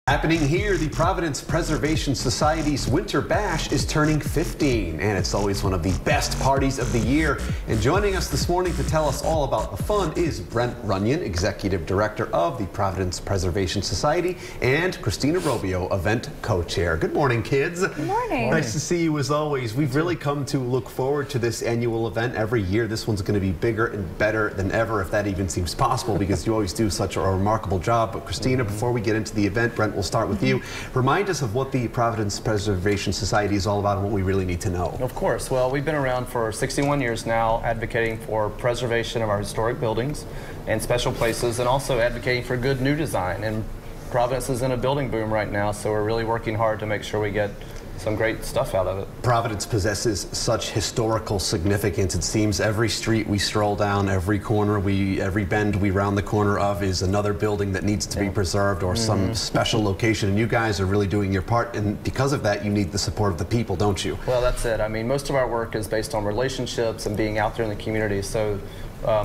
Happening here, the Providence Preservation Society's Winter Bash is turning 15, and it's always one of the best parties of the year. And joining us this morning to tell us all about the fun is Brent Runyon, Executive Director of the Providence Preservation Society, and Christina Robio, Event Co-Chair. Good morning, kids. Good morning. Nice to see you as always. We've really come to look forward to this annual event every year. This one's going to be bigger and better than ever, if that even seems possible, because you always do such a remarkable job. But Christina, before we get into the event, Brent, we'll start with you. Remind us of what the Providence Preservation Society is all about and what we really need to know. Of course. Well, we've been around for 61 years now, advocating for preservation of our historic buildings and special places, and also advocating for good new design. And Providence is in a building boom right now, so we're really working hard to make sure we get some great stuff out of it. Providence possesses such historical significance. It seems every street we stroll down, every corner, every bend we round the corner of is another building that needs to be preserved or some special location. And you guys are really doing your part, and because of that, you need the support of the people, don't you? Well, that's it. I mean, most of our work is based on relationships and being out there in the community. So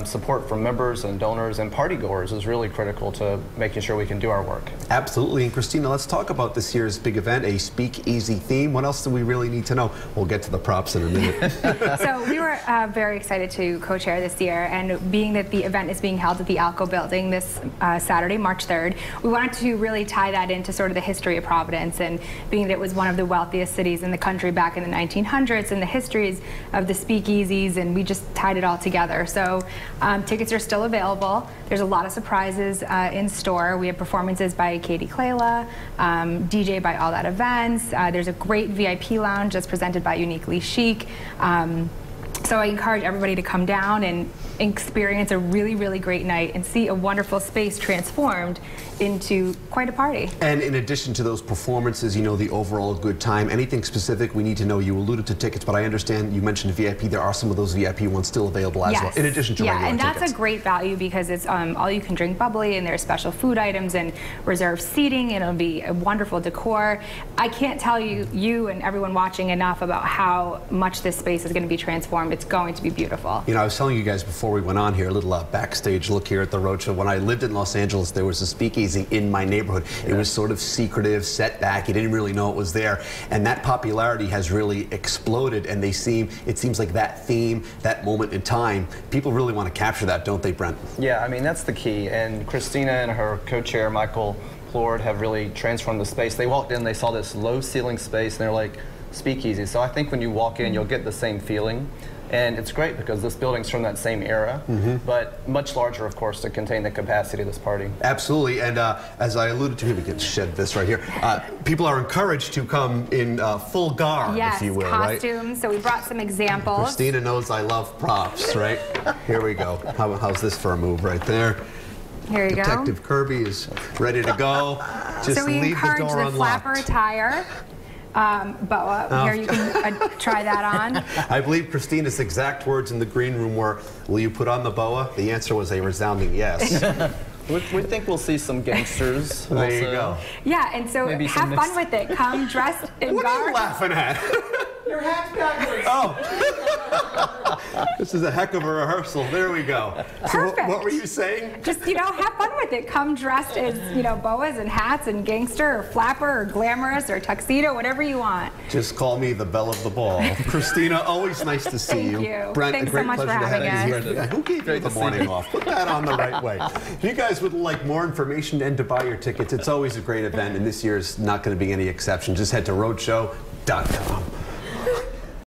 support from members and donors and partygoers is really critical to making sure we can do our work. Absolutely. And Christina, let's talk about this year's big event, a speakeasy theme. What else do we really need to know? We'll get to the props in a minute. So we were very excited to co-chair this year, and being that the event is being held at the Alco Building this Saturday, March 3rd, we wanted to really tie that into sort of the history of Providence, and being that it was one of the wealthiest cities in the country back in the 1900s, and the histories of the speakeasies, and we just tied it all together. So tickets are still available. There's a lot of surprises in store. We have performances by Katie Clayla, DJ by All That Events. There's a great VIP lounge that's presented by Uniquely Chic. So I encourage everybody to come down and experience a really, really great night and see a wonderful space transformed into quite a party. And in addition to those performances, you know, the overall good time, anything specific we need to know? You alluded to tickets, but I understand you mentioned VIP. There are some of those VIP ones still available as well, in addition to regular tickets. Yeah, and that's a great value because it's all you can drink bubbly, and there's special food items and reserved seating, and it'll be a wonderful decor. I can't tell you and everyone watching enough about how much this space is going to be transformed. It's going to be beautiful. You know, I was telling you guys before we went on here, a little backstage look here at the Roadshow. When I lived in Los Angeles, there was a speakeasy in my neighborhood. It was sort of secretive, set back. You didn't really know it was there. And that popularity has really exploded, and it seems like that theme, that moment in time, people really want to capture that, don't they, Brent? Yeah, I mean, that's the key. And Christina and her co-chair, Michael Plord, have really transformed the space. They walked in, they saw this low ceiling space, and they're like, speakeasy. So I think when you walk in, you'll get the same feeling. And it's great because this building's from that same era, but much larger, of course, to contain the capacity of this party. Absolutely, and as I alluded to, we can shed this right here. People are encouraged to come in full garb, if you will, costumes. Right? So we brought some examples. Christina knows I love props, right? Here we go. How's this for a move right there? Here you go. Detective Kirby is ready to go. Just so we leave encourage the door the unlocked. flapper attire. Boa, here you can try that on. I believe Christina's exact words in the green room were, "Will you put on the boa?" The answer was a resounding yes. We think we'll see some gangsters. There you go. Yeah, and so maybe have fun with it. Come dressed in What are you laughing at? Your hat's backwards. Oh. This is a heck of a rehearsal. There we go. Perfect. So what were you saying? Just, you know, have fun with it. Come dressed as, you know, boas and hats and gangster or flapper or glamorous or tuxedo, whatever you want. Just call me the belle of the ball. Christina, always nice to see Thank you. you. Brent, Thanks a great so much pleasure for to have having you us. here. Who gave you the morning off? Put that on the right way. If you guys would like more information and to buy your tickets, it's always a great event, and this year's not going to be any exception. Just head to roadshow.com.